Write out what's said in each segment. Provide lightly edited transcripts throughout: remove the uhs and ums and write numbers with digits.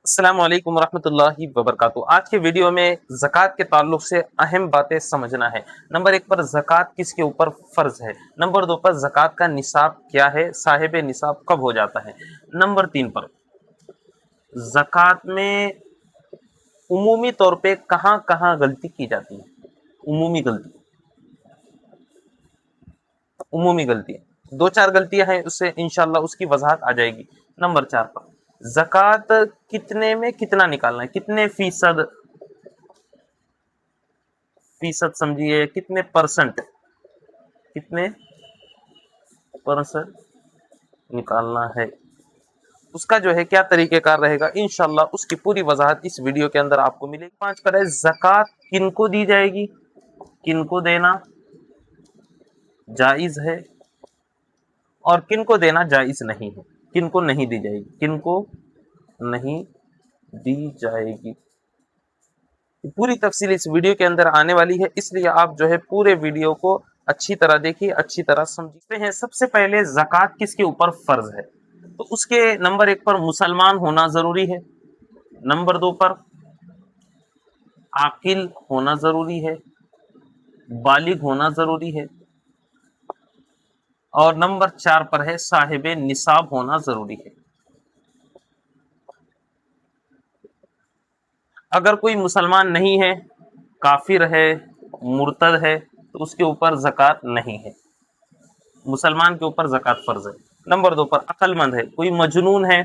अस्सलाम वालेकुम रहमतुल्लाहि वबरकातुहू। आज के वीडियो में ज़कात के ताल्लुक से अहम बातें समझना है। नंबर एक पर ज़कात किसके ऊपर फ़र्ज है। नंबर दो पर ज़कात का निसाब क्या है, साहिब निसाब कब हो जाता है। नंबर तीन पर ज़कात में उमूमी तौर पे कहाँ कहाँ गलती की जाती है। उमूमी गलती दो चार गलतियां हैं, उससे इंशाल्लाह उसकी वजाहत आ जाएगी। नंबर चार पर ज़कात कितने में कितना निकालना है, कितने फीसद समझिए, कितने परसेंट निकालना है, उसका जो है क्या तरीक़ेकार रहेगा, इंशाल्लाह उसकी पूरी वजाहत इस वीडियो के अंदर आपको मिलेगी। पांच पर है ज़कात किनको दी जाएगी, किनको देना जायज़ है और किनको देना जायज़ नहीं है, किनको नहीं दी जाएगी, किनको नहीं दी जाएगी। पूरी तफसील इस वीडियो के अंदर आने वाली है, इसलिए आप जो है पूरे वीडियो को अच्छी तरह देखिए, अच्छी तरह समझते हैं। सबसे पहले ज़कात किसके ऊपर फ़र्ज है, तो उसके नंबर एक पर मुसलमान होना ज़रूरी है, नंबर दो पर आकिल होना ज़रूरी है, बालिग होना ज़रूरी है, और नंबर चार पर है साहिब निसाब होना ज़रूरी है। अगर कोई मुसलमान नहीं है, काफिर है, मुर्तद है, तो उसके ऊपर ज़कात नहीं है। मुसलमान के ऊपर ज़कात फ़र्ज है। नंबर दो पर अक्लमंद है, कोई मजनून है,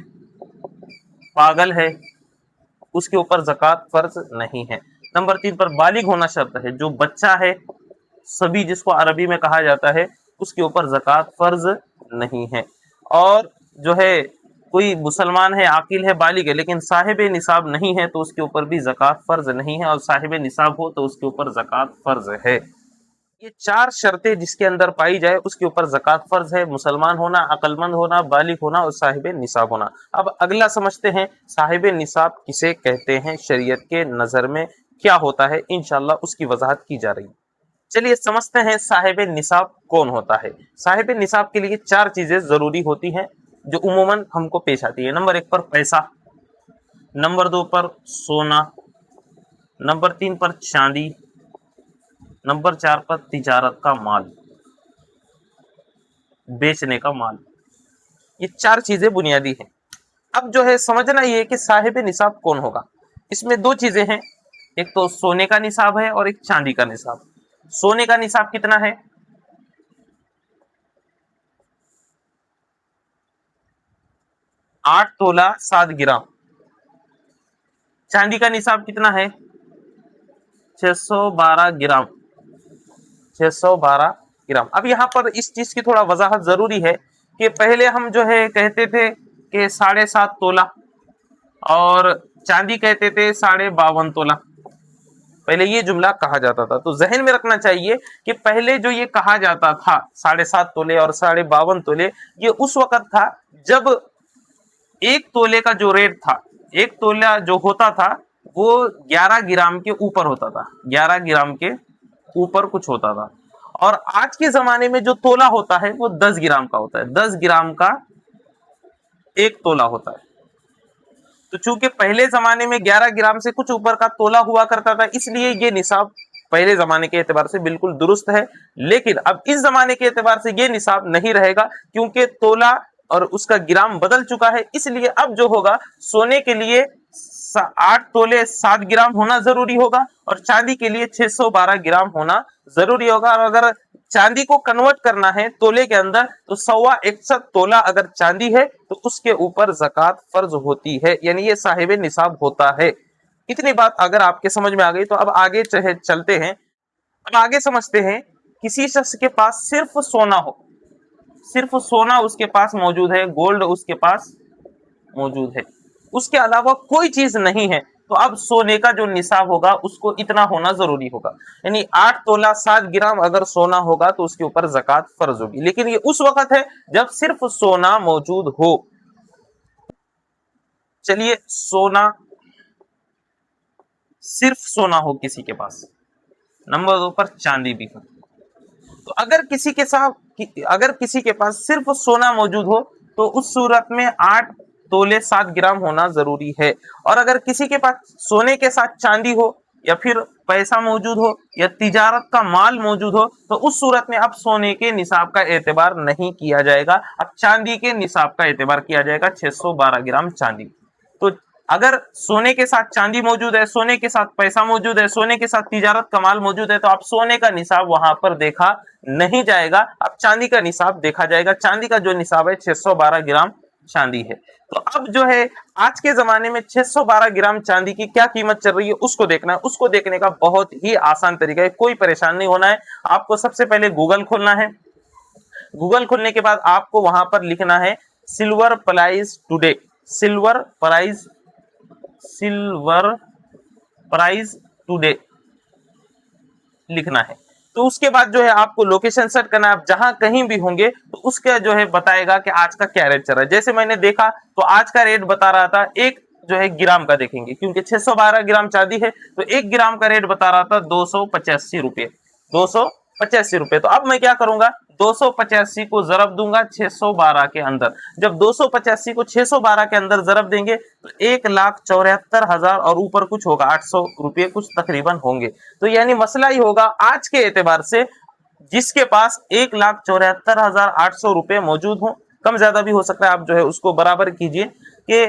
पागल है, उसके ऊपर ज़कात फ़र्ज नहीं है। नंबर तीन पर बालिग होना शर्त है, जो बच्चा है, सभी जिसको अरबी में कहा जाता है, उसके ऊपर ज़कात फ़र्ज नहीं है। और जो है कोई मुसलमान है, आकिल है, बालिग है, लेकिन साहिब निसाब नहीं है, तो उसके ऊपर भी ज़कात फ़र्ज नहीं है, और साहिब निसाब हो तो उसके ऊपर ज़कात फ़र्ज है। ये चार शर्तें जिसके अंदर पाई जाए उसके ऊपर ज़कात फ़र्ज है: मुसलमान होना, अक्लमंद होना, बालिग होना और साहिब निसाब होना। अब अगला समझते हैं साहिब निसाब किसे कहते हैं, शरीयत के नज़र में क्या होता है, इंशाल्लाह उसकी वजाहत की जा रही है। चलिए समझते हैं साहिब निसाब कौन होता है। साहिब निसाब के लिए चार चीजें जरूरी होती हैं जो उमूमन हमको पेश आती है। नंबर एक पर पैसा, नंबर दो पर सोना, नंबर तीन पर चांदी, नंबर चार पर तिजारत का माल, बेचने का माल। ये चार चीजें बुनियादी हैं। अब जो है समझना ये कि साहिब निसाब कौन होगा। इसमें दो चीजें हैं, एक तो सोने का निसाब है और एक चांदी का निसाब। सोने का निसाब कितना है? 8 तोला 7 ग्राम। चांदी का निसाब कितना है? 612 ग्राम। 612 ग्राम। अब यहाँ पर इस चीज की थोड़ा वजाहत जरूरी है कि पहले हम जो है कहते थे कि 7.5 तोला और चांदी कहते थे 52.5 तोला। पहले ये जुमला कहा जाता था, तो जहन में रखना चाहिए कि पहले जो ये कहा जाता था 7.5 तोले और 52.5 तोले, ये उस वक्त था जब एक तोले का जो रेट था, एक तोला जो होता था वो 11 ग्राम के ऊपर होता था, 11 ग्राम के ऊपर कुछ होता था। और आज के जमाने में जो तोला होता है वो 10 ग्राम का होता है, 10 ग्राम का एक तोला होता है। तो चूंकि पहले जमाने में 11 ग्राम से कुछ ऊपर का तोला हुआ करता था, इसलिए ये निसाब पहले जमाने के एतबार से बिल्कुल दुरुस्त है। लेकिन अब इस जमाने के एतबार से ये निसाब नहीं रहेगा, क्योंकि तोला और उसका ग्राम बदल चुका है। इसलिए अब जो होगा, सोने के लिए 8 तोले 7 ग्राम होना जरूरी होगा और चांदी के लिए 612 ग्राम होना जरूरी होगा। और अगर चांदी को कन्वर्ट करना है तोले के अंदर, तो 161 तोला अगर चांदी है तो उसके ऊपर ज़कात फर्ज होती है, यानी ये साहिब निसाब होता है। इतनी बात अगर आपके समझ में आ गई तो अब आगे चलते हैं। अब आगे समझते हैं, किसी शख्स के पास सिर्फ सोना हो, सिर्फ सोना उसके पास मौजूद है, गोल्ड उसके पास मौजूद है, उसके अलावा कोई चीज नहीं है, तो अब सोने का जो निसाब होगा उसको इतना होना जरूरी होगा। यानी 8 तोला 7 ग्राम अगर सोना होगा तो उसके ऊपर ज़कात फर्ज होगी। लेकिन ये उस वक्त है जब सिर्फ सोना मौजूद हो। चलिए, सोना, सिर्फ सोना हो किसी के पास। नंबर दो पर चांदी भी हो। तो अगर किसी के पास सिर्फ सोना मौजूद हो तो उस सूरत में 8 तोले 7 ग्राम होना जरूरी है। और अगर किसी के पास सोने के साथ चांदी हो या फिर पैसा मौजूद हो या तिजारत का माल मौजूद हो तो उस सूरत में अब सोने के निसाब का एतबार नहीं किया जाएगा, अब चांदी के निसाब का एतबार किया जाएगा 612 ग्राम चांदी। तो अगर सोने के साथ चांदी मौजूद है, सोने के साथ पैसा मौजूद है, सोने के साथ तिजारत का माल मौजूद है तो अब सोने का निसाब वहां पर देखा नहीं जाएगा, अब चांदी का निसाब देखा जाएगा। चांदी का जो निसाब है 612 ग्राम चांदी है। तो अब जो है आज के जमाने में 612 ग्राम चांदी की क्या कीमत चल रही है उसको देखना है। उसको देखने का बहुत ही आसान तरीका है, कोई परेशान नहीं होना है। आपको सबसे पहले गूगल खोलना है। गूगल खोलने के बाद आपको वहां पर लिखना है silver price today, silver price, silver price today लिखना है। तो उसके बाद जो है आपको लोकेशन सेट करना है, आप जहां कहीं भी होंगे तो उसका जो है बताएगा कि आज का क्या रेट चल रहा है। जैसे मैंने देखा तो आज का रेट बता रहा था, एक जो है ग्राम का देखेंगे क्योंकि 612 ग्राम चांदी है तो 1 ग्राम का रेट बता रहा था 285 रुपये, 285 रुपये। तो अब मैं क्या करूंगा, 285 को जरब दूंगा 612 के अंदर। जब 285 को 612 के अंदर जरब देंगे तो 1,74,000 और ऊपर कुछ होगा 800 रुपये कुछ तकरीबन होंगे। तो यानी मसला ही होगा आज के एतबार से जिसके पास 1,74,800 रुपये मौजूद हो, कम ज्यादा भी हो सकता है, आप जो है उसको बराबर कीजिए कि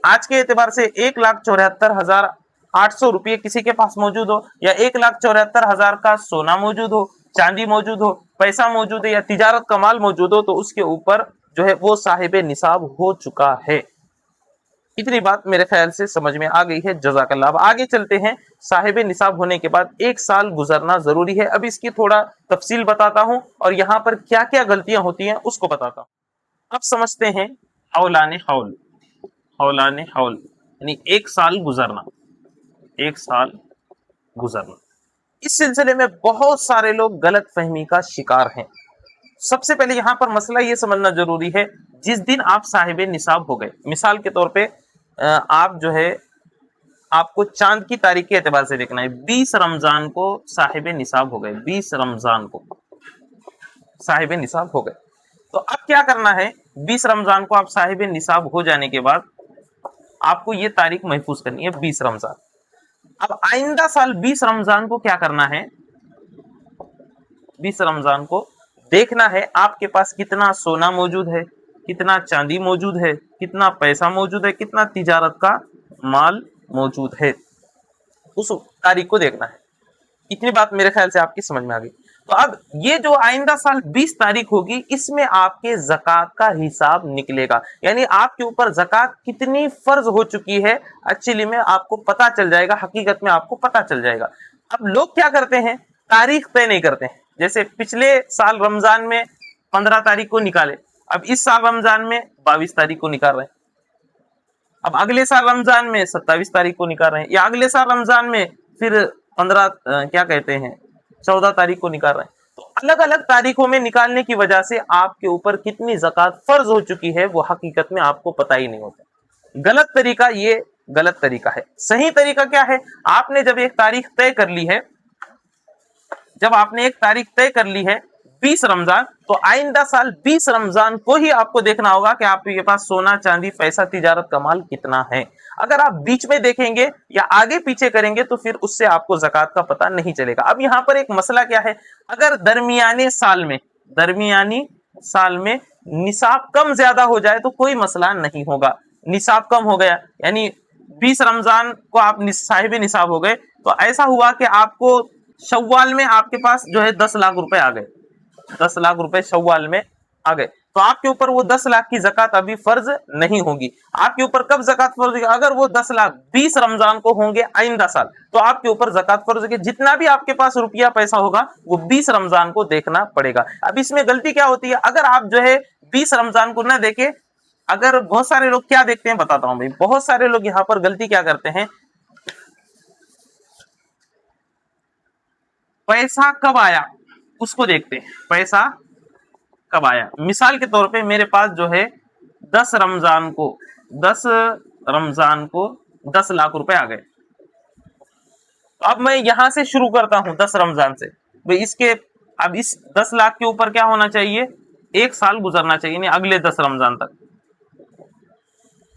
आज के एतबार से 1,74,800 रुपये किसी के पास मौजूद हो या 1,74,000 का सोना मौजूद हो, चांदी मौजूद हो, पैसा मौजूद है या तिजारत का माल मौजूद हो तो उसके ऊपर जो है वो साहिबे निसाब हो चुका है। इतनी बात मेरे ख्याल से समझ में आ गई है, जज़ाकल्लाह। अब आगे चलते हैं। साहिबे निसाब होने के बाद 1 साल गुजरना जरूरी है। अब इसकी थोड़ा तफसील बताता हूं और यहाँ पर क्या क्या गलतियां होती हैं उसको बताता हूं। अब समझते हैं हौलाने हौल, हौलाने हौल यानी 1 साल गुजरना, 1 साल गुजरना। इस सिलसिले में बहुत सारे लोग गलत फहमी का शिकार हैं। सबसे पहले यहां पर मसला यह समझना जरूरी है, जिस दिन आप साहिबे निसाब हो गए, मिसाल के तौर पे आप जो है आपको चांद की तारीख के एतबार से देखना है, 20 रमजान को साहिबे निसाब हो गए, 20 रमजान को साहिबे निसाब हो गए। तो अब क्या करना है, 20 रमजान को आप साहिबे निसाब हो जाने के बाद आपको ये तारीख महफूज करनी है 20 रमजान। अब आइंदा साल 20 रमजान को क्या करना है, 20 रमजान को देखना है आपके पास कितना सोना मौजूद है, कितना चांदी मौजूद है, कितना पैसा मौजूद है, कितना तिजारत का माल मौजूद है, उस तारीख को देखना है। इतनी बात मेरे ख्याल से आपकी समझ में आ गई। तो अब ये जो आइंदा साल 20 तारीख होगी इसमें आपके ज़कात का हिसाब निकलेगा, यानी आपके ऊपर ज़कात कितनी फर्ज हो चुकी है एक्चुअली में आपको पता चल जाएगा, हकीकत में आपको पता चल जाएगा। अब लोग क्या करते हैं, तारीख तय नहीं करते हैं। जैसे पिछले साल रमजान में 15 तारीख को निकाले, अब इस साल रमजान में 22 तारीख को निकाल रहे हैं, अब अगले साल रमजान में 27 तारीख को निकाल रहे हैं, या अगले साल रमजान में फिर 14 तारीख को निकाल रहे हैं। तो अलग अलग तारीखों में निकालने की वजह से आपके ऊपर कितनी ज़कात फर्ज हो चुकी है वो हकीकत में आपको पता ही नहीं होता। गलत तरीका, ये गलत तरीका है। सही तरीका क्या है, आपने जब एक तारीख तय कर ली है, जब आपने एक तारीख तय कर ली है 20 रमजान, तो आइंदा साल 20 रमजान को ही आपको देखना होगा कि आपके पास सोना चांदी पैसा तिजारत का माल कितना है। अगर आप बीच में देखेंगे या आगे पीछे करेंगे तो फिर उससे आपको ज़कात का पता नहीं चलेगा। अब यहाँ पर एक मसला क्या है, अगर दरमियाने साल में निसाब कम ज्यादा हो जाए तो कोई मसला नहीं होगा। निसाब कम हो गया यानी 20 रमजान को आप साहिब निसाब हो गए, तो ऐसा हुआ कि आपको शव्वाल में आपके पास जो है 10 लाख रुपए आ गए, 10 लाख रुपए शव्वाल में आ गए, तो आपके ऊपर वो 10 लाख की ज़कात अभी फर्ज नहीं होगी। आपके ऊपर कब ज़कात फर्ज होगी, अगर वो 10 लाख 20 रमजान को होंगे आइंदा साल, तो आपके ऊपर ज़कात फर्ज होगी। जितना भी आपके पास रुपया पैसा होगा वो 20 रमजान को देखना पड़ेगा। अब इसमें गलती क्या होती है, अगर आप जो है 20 रमजान को ना देखे, अगर बहुत सारे लोग क्या देखते हैं बताता हूं भाई, बहुत सारे लोग यहाँ पर गलती क्या करते हैं, पैसा कब आया उसको देखते हैं, पैसा कब आया। मिसाल के तौर पे मेरे पास जो है 10 रमजान को 10 लाख रुपए आ गए, तो अब मैं यहां से शुरू करता हूं 10 रमजान से भाई, इसके अब इस 10 लाख के ऊपर क्या होना चाहिए, 1 साल गुजरना चाहिए, नहीं अगले 10 रमजान तक।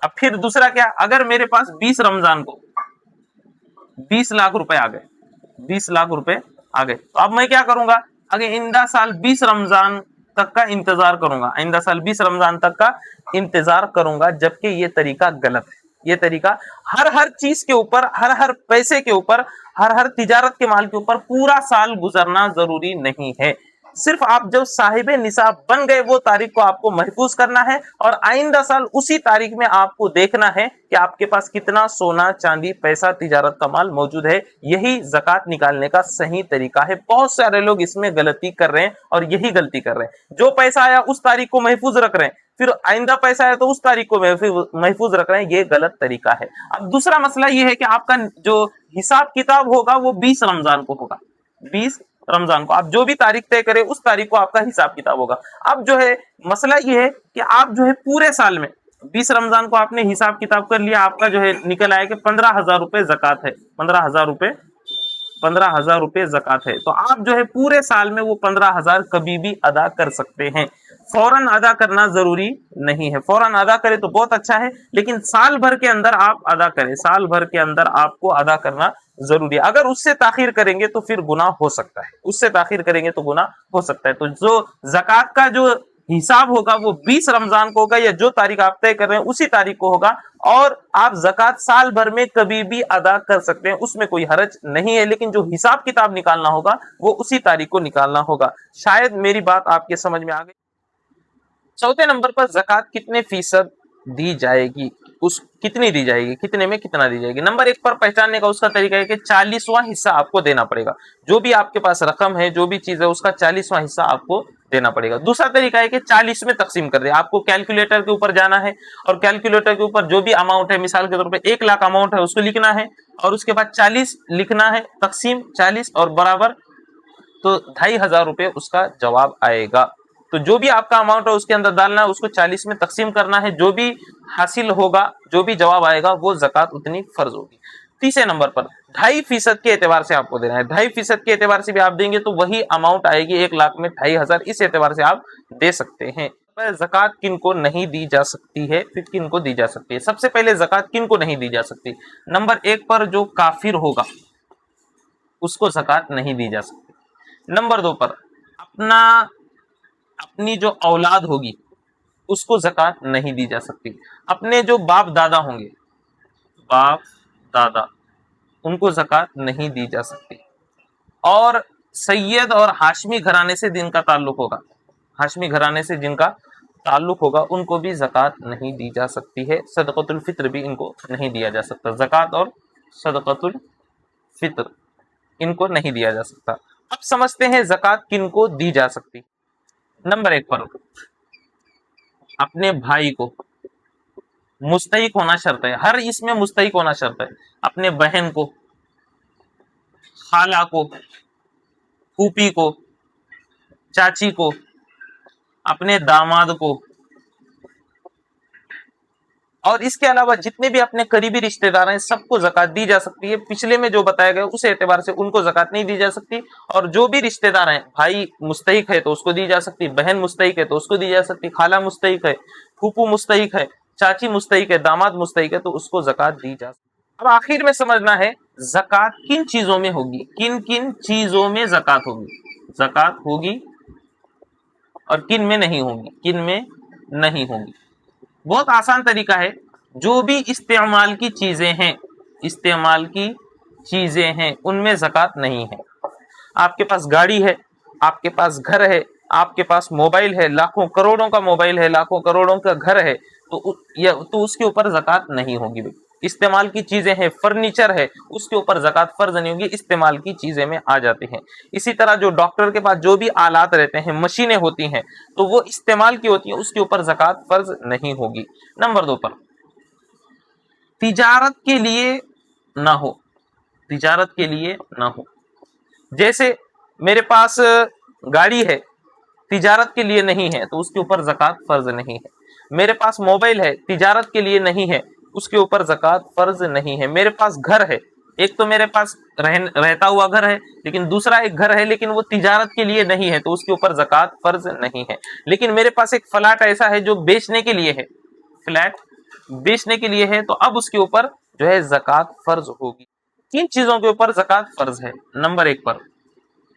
अब फिर दूसरा क्या, अगर मेरे पास 20 रमजान को 20 लाख रुपए आ गए, 20 लाख रुपए आ गए, तो अब मैं क्या करूंगा, अगर इंदा साल 20 रमजान तक का इंतजार करूंगा, आइंदा साल 20 रमजान तक का इंतजार करूंगा, जबकि ये तरीका गलत है। ये तरीका हर चीज के ऊपर, हर पैसे के ऊपर, हर तिजारत के माल के ऊपर पूरा साल गुजरना जरूरी नहीं है। सिर्फ आप जब साहिबे निसाब बन गए वो तारीख को आपको महफूज करना है, और आइंदा साल उसी तारीख में आपको देखना है कि आपके पास कितना सोना चांदी पैसा तिजारत का माल मौजूद है। यही ज़कात निकालने का सही तरीका है। बहुत सारे लोग इसमें गलती कर रहे हैं और यही गलती कर रहे हैं, जो पैसा आया उस तारीख को महफूज रख रहे हैं, फिर आइंदा पैसा आया तो उस तारीख को महफूज रख रहे हैं। ये गलत तरीका है। अब दूसरा मसला ये है कि आपका जो हिसाब किताब होगा वो 20 रमजान को होगा, 20 रमजान को आप जो भी तारीख तय करें उस तारीख को आपका हिसाब किताब होगा। अब जो है मसला ये है कि आप जो है पूरे साल में 20 रमजान को आपने हिसाब किताब कर लिया, आपका जो है निकल आया कि 15,000 रुपए जकात है, 15,000 रुपए जकात है। तो आप जो है पूरे साल में वो 15,000 कभी भी अदा कर सकते हैं। फौरन अदा करना जरूरी नहीं है, फौरन अदा करें तो बहुत अच्छा है, लेकिन साल भर के अंदर आप अदा करें, साल भर के अंदर आपको अदा करना जरूरी है। अगर उससे ताखिर करेंगे तो फिर गुनाह हो सकता है, उससे ताखिर करेंगे तो गुनाह हो सकता है। तो जो जकात का जो हिसाब होगा वो 20 रमजान को होगा, या जो तारीख आप तय कर रहे हैं उसी तारीख को होगा, और आप जकात साल भर में कभी भी अदा कर सकते हैं, उसमें कोई हरज नहीं है। लेकिन जो हिसाब किताब निकालना होगा वो उसी तारीख को निकालना होगा। शायद मेरी बात आपके समझ में आ गई। चौथे नंबर पर जकात कितने फीसद दी जाएगी, उस कितनी दी जाएगी, कितने में कितना दी जाएगी। नंबर 1 पर पहचानने का उसका तरीका है कि 40वां हिस्सा आपको देना पड़ेगा। जो भी आपके पास रकम है, जो भी चीज है, उसका 40वां हिस्सा आपको देना पड़ेगा। दूसरा तरीका है कि 40 में तकसीम कर दे। आपको कैलकुलेटर के ऊपर जाना है और कैलकुलेटर के ऊपर जो भी अमाउंट है, मिसाल के तौर पर 1 लाख अमाउंट है उसको लिखना है, और उसके बाद 40 लिखना है, तकसीम 40 और बराबर, तो 2,500 रुपए उसका जवाब आएगा। तो जो भी आपका अमाउंट है उसके अंदर डालना है, उसको 40 में तकसीम करना है, जो भी हासिल होगा, जो भी जवाब आएगा वो जकात उतनी फर्ज होगी। तीसरे नंबर पर 2.5% के एतबार से आपको देना है। 2.5% के एतबार से भी आप देंगे तो वही अमाउंट आएगी 1 लाख में 2,500, इस एतबार से आप दे सकते हैं। जकात किन को नहीं दी जा सकती है, फिर किन को दी जा सकती है। सबसे पहले जकात किन को नहीं दी जा सकती। नंबर 1 पर जो काफिर होगा उसको जकात नहीं दी जा सकती। नंबर 2 पर अपनी जो औलाद होगी उसको जकात नहीं दी जा सकती। अपने जो बाप दादा होंगे, बाप दादा, उनको जकात नहीं दी जा सकती। और सैयद और हाशमी घराने से जिनका ताल्लुक होगा, हाशमी घराने से जिनका ताल्लुक होगा, उनको भी जकात नहीं दी जा सकती है। सदक़तुल फित्र भी इनको नहीं दिया जा सकता। जकात और सदक़तुल फित्र इनको नहीं दिया जा सकता। अब समझते हैं जकात किनको दी जा सकती। नंबर 1 पर अपने भाई को मुस्तहिक होना शर्त है, हर इसमें मुस्तहिक होना शर्त है। अपने बहन को, खाला को, फूफी को, चाची को, अपने दामाद को, और इसके अलावा जितने भी अपने करीबी रिश्तेदार हैं सबको जकात दी जा सकती है। पिछले में जो बताया गया उस एतबार से उनको जकात नहीं दी जा सकती। और जो भी रिश्तेदार हैं, भाई मुस्तहिक है तो उसको दी जा सकती, बहन मुस्तहिक है तो उसको दी जा सकती, खाला मुस्तहिक है, फूफू मुस्तहिक है, चाची मुस्तहिक है, दामाद मुस्तहिक है तो उसको जकात दी जा सकती। अब आखिर में समझना है जकात किन चीजों में होगी, किन किन चीजों में जकात होगी, जकात होगी और किन में नहीं होगी, किन में नहीं होगी। बहुत आसान तरीका है। जो भी इस्तेमाल की चीजें हैं, इस्तेमाल की चीजें हैं, उनमें जकात नहीं है। आपके पास गाड़ी है, आपके पास घर है, आपके पास मोबाइल है, लाखों करोड़ों का मोबाइल है, लाखों करोड़ों का घर है, तो उसके ऊपर जकात नहीं होगी। इस्तेमाल की चीजें हैं, फर्नीचर है, उसके ऊपर जकात फर्ज नहीं होगी, इस्तेमाल की चीजें में आ जाती हैं। इसी तरह जो डॉक्टर के पास जो भी आलात रहते हैं, मशीनें होती हैं, तो वो इस्तेमाल की होती है, उसके ऊपर जकात फर्ज नहीं होगी। नंबर 2 पर तिजारत के लिए ना हो, तिजारत के लिए ना हो। जैसे मेरे पास गाड़ी है, तिजारत के लिए नहीं है तो उसके ऊपर जकात फर्ज नहीं है। मेरे पास मोबाइल है, तिजारत के लिए नहीं है, उसके ऊपर जकात फर्ज नहीं है। मेरे पास घर है, एक तो मेरे पास रहता हुआ घर है, लेकिन दूसरा एक घर है लेकिन वो तिजारत के लिए नहीं है तो उसके ऊपर जकात फर्ज नहीं है। लेकिन मेरे पास एक फ्लैट ऐसा है जो बेचने के लिए है, फ्लैट बेचने के लिए है तो अब उसके ऊपर जो है ज़कात फर्ज होगी। 3 चीजों के ऊपर ज़कात फर्ज है। नंबर 1 पर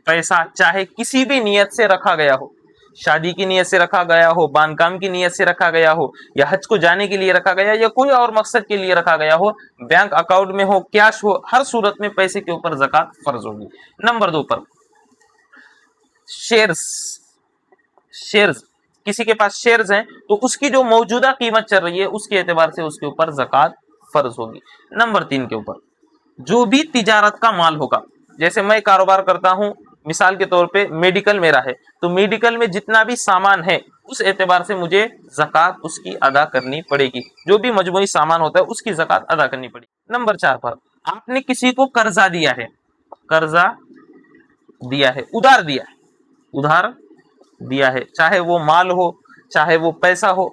पैसा चाहे किसी भी नियत से रखा गया हो, शादी की नियत से रखा गया हो, बांधकाम की नियत से रखा गया हो, या हज को जाने के लिए रखा गया, या कोई और मकसद के लिए रखा गया हो, बैंक अकाउंट में हो, कैश हो, हर सूरत में पैसे के ऊपर ज़कात फर्ज होगी। नंबर 2 पर शेयर्स, शेयर्स किसी के पास शेयर्स हैं तो उसकी जो मौजूदा कीमत चल रही है उसके एतबार से उसके ऊपर ज़कात फर्ज होगी। नंबर 3 के ऊपर जो भी तिजारत का माल होगा, जैसे मैं कारोबार करता हूं, मिसाल के तौर पे मेडिकल मेरा है, तो मेडिकल में जितना भी सामान है उस एतबार से मुझे ज़कात उसकी अदा करनी पड़ेगी। जो भी मजमूई सामान होता है उसकी ज़कात अदा करनी पड़ेगी। नंबर 4 पर आपने किसी को कर्जा दिया है, कर्जा दिया है, उधार दिया है, उधार दिया है, चाहे वो माल हो चाहे वो पैसा हो,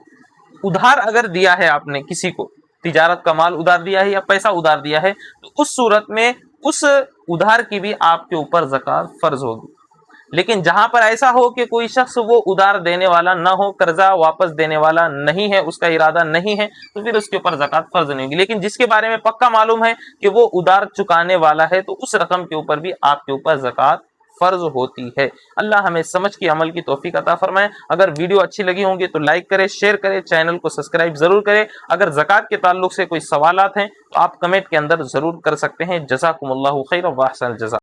उधार अगर दिया है आपने किसी को, तिजारत का माल उधार दिया है या पैसा उधार दिया है, तो उस सूरत में उस उधार की भी आपके ऊपर ज़कात फर्ज होगी। लेकिन जहां पर ऐसा हो कि कोई शख्स वो उधार देने वाला ना हो, कर्जा वापस देने वाला नहीं है, उसका इरादा नहीं है, तो फिर उसके ऊपर ज़कात फर्ज नहीं होगी। लेकिन जिसके बारे में पक्का मालूम है कि वो उधार चुकाने वाला है तो उस रकम के ऊपर भी आपके ऊपर ज़कात फर्ज होती है। अल्लाह हमें समझ की अमल की तौफीक अता फरमाए। अगर वीडियो अच्छी लगी होंगी तो लाइक करें, शेयर करें, चैनल को सब्सक्राइब जरूर करें। अगर ज़कात के ताल्लुक से कोई सवालात हैं तो आप कमेंट के अंदर जरूर कर सकते हैं। जज़ाकुमुल्लाहु खैर व अहसनल जज़ा।